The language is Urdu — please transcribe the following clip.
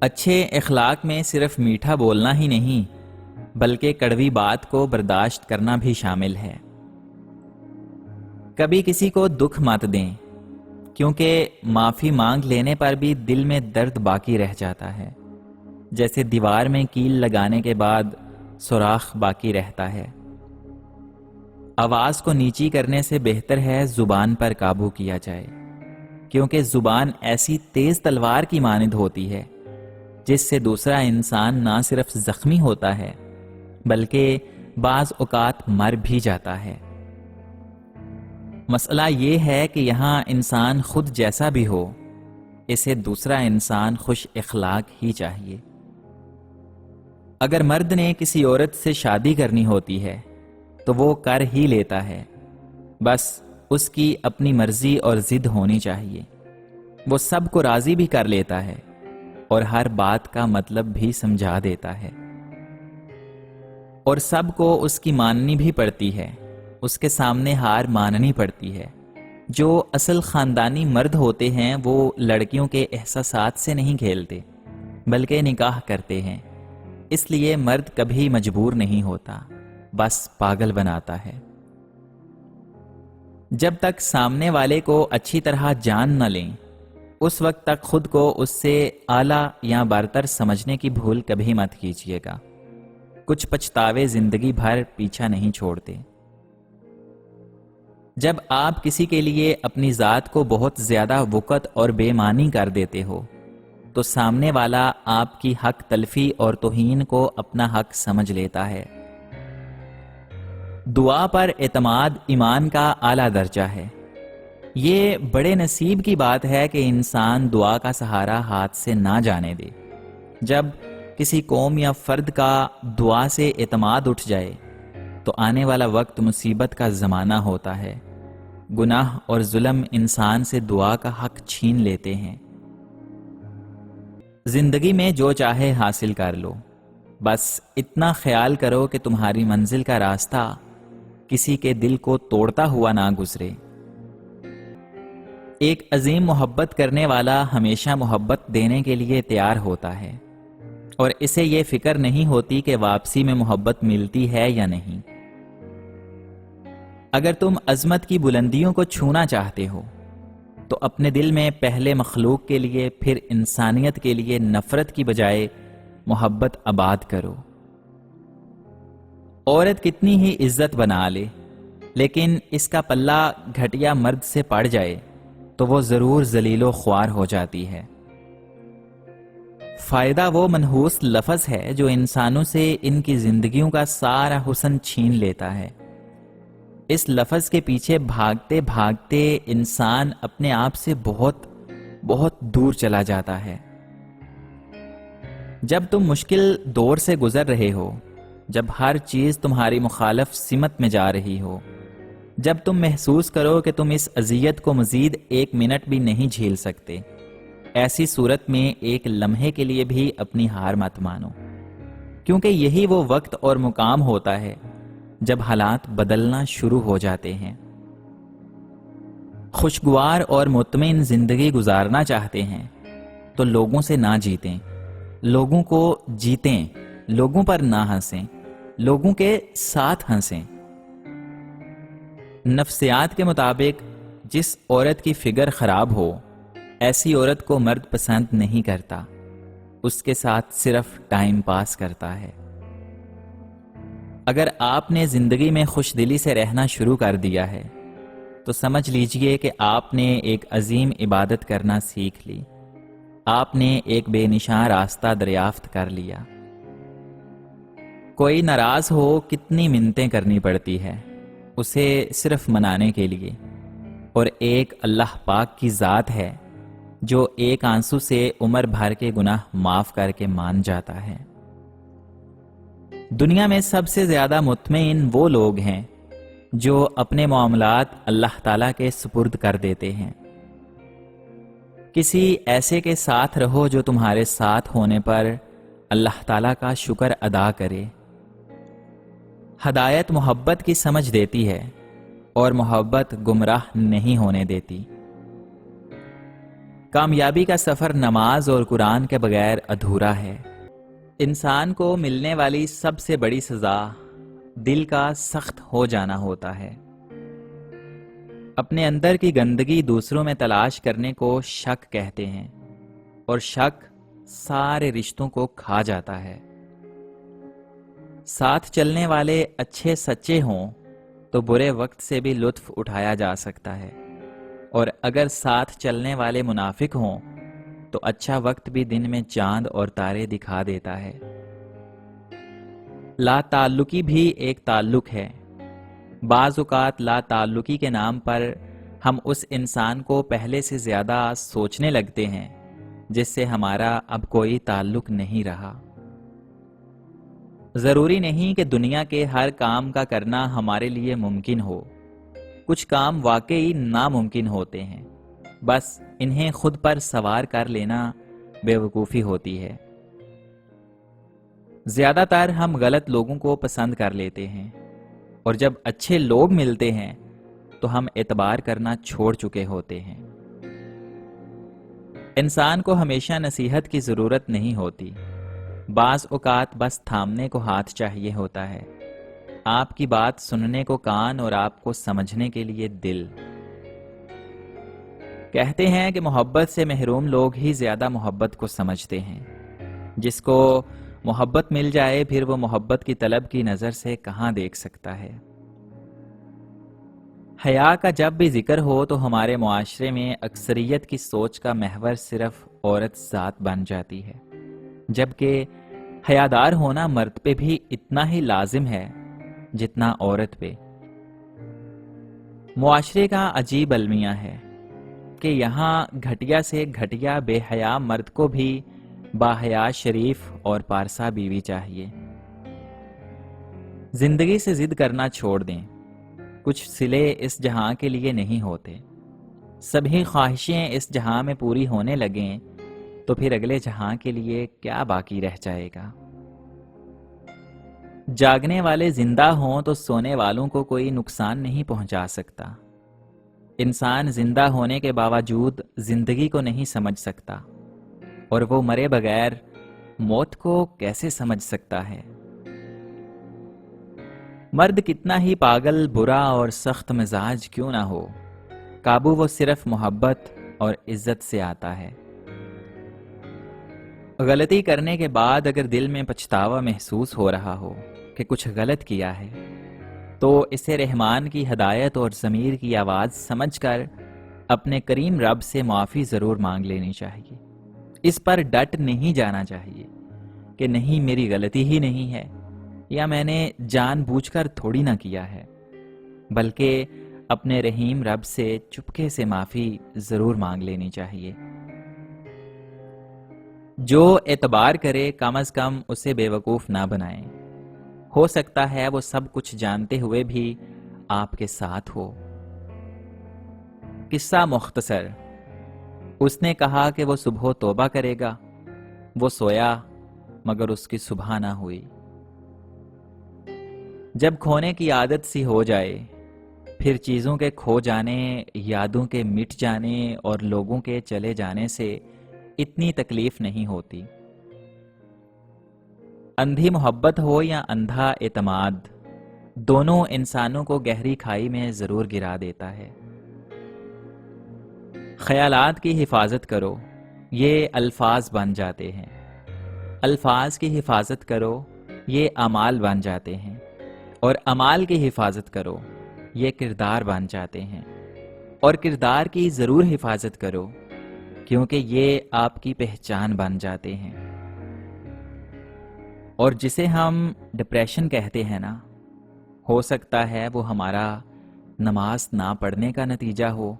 اچھے اخلاق میں صرف میٹھا بولنا ہی نہیں بلکہ کڑوی بات کو برداشت کرنا بھی شامل ہے۔ کبھی کسی کو دکھ مت دیں، کیونکہ معافی مانگ لینے پر بھی دل میں درد باقی رہ جاتا ہے، جیسے دیوار میں کیل لگانے کے بعد سوراخ باقی رہتا ہے۔ آواز کو نیچی کرنے سے بہتر ہے زبان پر قابو کیا جائے، کیونکہ زبان ایسی تیز تلوار کی مانند ہوتی ہے جس سے دوسرا انسان نہ صرف زخمی ہوتا ہے بلکہ بعض اوقات مر بھی جاتا ہے۔ مسئلہ یہ ہے کہ یہاں انسان خود جیسا بھی ہو، اسے دوسرا انسان خوش اخلاق ہی چاہیے۔ اگر مرد نے کسی عورت سے شادی کرنی ہوتی ہے تو وہ کر ہی لیتا ہے، بس اس کی اپنی مرضی اور ضد ہونی چاہیے۔ وہ سب کو راضی بھی کر لیتا ہے اور ہر بات کا مطلب بھی سمجھا دیتا ہے، اور سب کو اس کی ماننی بھی پڑتی ہے، اس کے سامنے ہار ماننی پڑتی ہے۔ جو اصل خاندانی مرد ہوتے ہیں وہ لڑکیوں کے احساسات سے نہیں کھیلتے بلکہ نکاح کرتے ہیں، اس لیے مرد کبھی مجبور نہیں ہوتا، بس پاگل بناتا ہے۔ جب تک سامنے والے کو اچھی طرح جان نہ لیں اس وقت تک خود کو اس سے اعلیٰ یا برتر سمجھنے کی بھول کبھی مت کیجیے گا۔ کچھ پچھتاوے زندگی بھر پیچھا نہیں چھوڑتے۔ جب آپ کسی کے لیے اپنی ذات کو بہت زیادہ وقت اور بے معنی کر دیتے ہو تو سامنے والا آپ کی حق تلفی اور توہین کو اپنا حق سمجھ لیتا ہے۔ دعا پر اعتماد ایمان کا اعلیٰ درجہ ہے۔ یہ بڑے نصیب کی بات ہے کہ انسان دعا کا سہارا ہاتھ سے نہ جانے دے۔ جب کسی قوم یا فرد کا دعا سے اعتماد اٹھ جائے تو آنے والا وقت مصیبت کا زمانہ ہوتا ہے۔ گناہ اور ظلم انسان سے دعا کا حق چھین لیتے ہیں۔ زندگی میں جو چاہے حاصل کر لو، بس اتنا خیال کرو کہ تمہاری منزل کا راستہ کسی کے دل کو توڑتا ہوا نہ گزرے۔ ایک عظیم محبت کرنے والا ہمیشہ محبت دینے کے لیے تیار ہوتا ہے، اور اسے یہ فکر نہیں ہوتی کہ واپسی میں محبت ملتی ہے یا نہیں۔ اگر تم عظمت کی بلندیوں کو چھونا چاہتے ہو تو اپنے دل میں پہلے مخلوق کے لیے پھر انسانیت کے لیے نفرت کی بجائے محبت آباد کرو۔ عورت کتنی ہی عزت بنا لے، لیکن اس کا پلہ گھٹیا مرد سے پڑ جائے تو وہ ضرور ذلیل و خوار ہو جاتی ہے۔ فائدہ وہ منحوس لفظ ہے جو انسانوں سے ان کی زندگیوں کا سارا حسن چھین لیتا ہے۔ اس لفظ کے پیچھے بھاگتے بھاگتے انسان اپنے آپ سے بہت بہت دور چلا جاتا ہے۔ جب تم مشکل دور سے گزر رہے ہو، جب ہر چیز تمہاری مخالف سمت میں جا رہی ہو، جب تم محسوس کرو کہ تم اس اذیت کو مزید 1 منٹ بھی نہیں جھیل سکتے، ایسی صورت میں ایک لمحے کے لیے بھی اپنی ہار مت مانو، کیونکہ یہی وہ وقت اور مقام ہوتا ہے جب حالات بدلنا شروع ہو جاتے ہیں۔ خوشگوار اور مطمئن زندگی گزارنا چاہتے ہیں تو لوگوں سے نہ جیتیں، لوگوں کو جیتیں، لوگوں پر نہ ہنسیں، لوگوں کے ساتھ ہنسیں۔ نفسیات کے مطابق جس عورت کی فگر خراب ہو، ایسی عورت کو مرد پسند نہیں کرتا، اس کے ساتھ صرف ٹائم پاس کرتا ہے۔ اگر آپ نے زندگی میں خوش دلی سے رہنا شروع کر دیا ہے تو سمجھ لیجئے کہ آپ نے ایک عظیم عبادت کرنا سیکھ لی، آپ نے ایک بے نشان راستہ دریافت کر لیا۔ کوئی ناراض ہو کتنی منتیں کرنی پڑتی ہے اسے صرف منانے کے لیے، اور ایک اللہ پاک کی ذات ہے جو ایک آنسو سے عمر بھر کے گناہ معاف کر کے مان جاتا ہے۔ دنیا میں سب سے زیادہ مطمئن وہ لوگ ہیں جو اپنے معاملات اللہ تعالیٰ کے سپرد کر دیتے ہیں۔ کسی ایسے کے ساتھ رہو جو تمہارے ساتھ ہونے پر اللہ تعالیٰ کا شکر ادا کرے۔ ہدایت محبت کی سمجھ دیتی ہے اور محبت گمراہ نہیں ہونے دیتی۔ کامیابی کا سفر نماز اور قرآن کے بغیر ادھورا ہے۔ انسان کو ملنے والی سب سے بڑی سزا دل کا سخت ہو جانا ہوتا ہے۔ اپنے اندر کی گندگی دوسروں میں تلاش کرنے کو شک کہتے ہیں، اور شک سارے رشتوں کو کھا جاتا ہے۔ ساتھ چلنے والے اچھے سچے ہوں تو برے وقت سے بھی لطف اٹھایا جا سکتا ہے، اور اگر ساتھ چلنے والے منافق ہوں تو اچھا وقت بھی دن میں چاند اور تارے دکھا دیتا ہے۔ لا تعلقی بھی ایک تعلق ہے۔ بعض اوقات لا تعلقی کے نام پر ہم اس انسان کو پہلے سے زیادہ سوچنے لگتے ہیں جس سے ہمارا اب کوئی تعلق نہیں رہا۔ ضروری نہیں کہ دنیا کے ہر کام کا کرنا ہمارے لیے ممکن ہو۔ کچھ کام واقعی ناممکن ہوتے ہیں، بس انہیں خود پر سوار کر لینا بے وقوفی ہوتی ہے۔ زیادہ تر ہم غلط لوگوں کو پسند کر لیتے ہیں، اور جب اچھے لوگ ملتے ہیں تو ہم اعتبار کرنا چھوڑ چکے ہوتے ہیں۔ انسان کو ہمیشہ نصیحت کی ضرورت نہیں ہوتی، بعض اوقات بس تھامنے کو ہاتھ چاہیے ہوتا ہے، آپ کی بات سننے کو کان اور آپ کو سمجھنے کے لیے دل۔ کہتے ہیں کہ محبت سے محروم لوگ ہی زیادہ محبت کو سمجھتے ہیں۔ جس کو محبت مل جائے پھر وہ محبت کی طلب کی نظر سے کہاں دیکھ سکتا ہے۔ حیا کا جب بھی ذکر ہو تو ہمارے معاشرے میں اکثریت کی سوچ کا محور صرف عورت ذات بن جاتی ہے، جبکہ حیادار ہونا مرد پہ بھی اتنا ہی لازم ہے جتنا عورت پہ۔ معاشرے کا عجیب المیہ ہے کہ یہاں گھٹیا سے گھٹیا بے حیا مرد کو بھی باحیا شریف اور پارسا بیوی چاہیے۔ زندگی سے ضد کرنا چھوڑ دیں، کچھ صلے اس جہاں کے لیے نہیں ہوتے۔ سبھی خواہشیں اس جہاں میں پوری ہونے لگیں تو پھر اگلے جہاں کے لیے کیا باقی رہ جائے گا؟ جاگنے والے زندہ ہوں تو سونے والوں کو کوئی نقصان نہیں پہنچا سکتا۔ انسان زندہ ہونے کے باوجود زندگی کو نہیں سمجھ سکتا، اور وہ مرے بغیر موت کو کیسے سمجھ سکتا ہے؟ مرد کتنا ہی پاگل، برا اور سخت مزاج کیوں نہ ہو، قابو وہ صرف محبت اور عزت سے آتا ہے۔ غلطی کرنے کے بعد اگر دل میں پچھتاوا محسوس ہو رہا ہو کہ کچھ غلط کیا ہے تو اسے رحمان کی ہدایت اور ضمیر کی آواز سمجھ کر اپنے کریم رب سے معافی ضرور مانگ لینی چاہیے۔ اس پر ڈٹ نہیں جانا چاہیے کہ نہیں میری غلطی ہی نہیں ہے، یا میں نے جان بوجھ کر تھوڑی نہ کیا ہے، بلکہ اپنے رحیم رب سے چپکے سے معافی ضرور مانگ لینی چاہیے۔ جو اعتبار کرے کم از کم اسے بے وقوف نہ بنائیں۔ ہو سکتا ہے وہ سب کچھ جانتے ہوئے بھی آپ کے ساتھ ہو۔ قصہ مختصر۔ اس نے کہا کہ وہ صبح توبہ کرے گا، وہ سویا مگر اس کی صبح نہ ہوئی۔ جب کھونے کی عادت سی ہو جائے پھر چیزوں کے کھو جانے، یادوں کے مٹ جانے اور لوگوں کے چلے جانے سے اتنی تکلیف نہیں ہوتی۔ اندھی محبت ہو یا اندھا اعتماد، دونوں انسانوں کو گہری کھائی میں ضرور گرا دیتا ہے۔ خیالات کی حفاظت کرو، یہ الفاظ بن جاتے ہیں۔ الفاظ کی حفاظت کرو، یہ اعمال بن جاتے ہیں، اور اعمال کی حفاظت کرو، یہ کردار بن جاتے ہیں، اور کردار کی ضرور حفاظت کرو کیونکہ یہ آپ کی پہچان بن جاتے ہیں۔ اور جسے ہم ڈپریشن کہتے ہیں نا، ہو سکتا ہے وہ ہمارا نماز نہ پڑھنے کا نتیجہ ہو،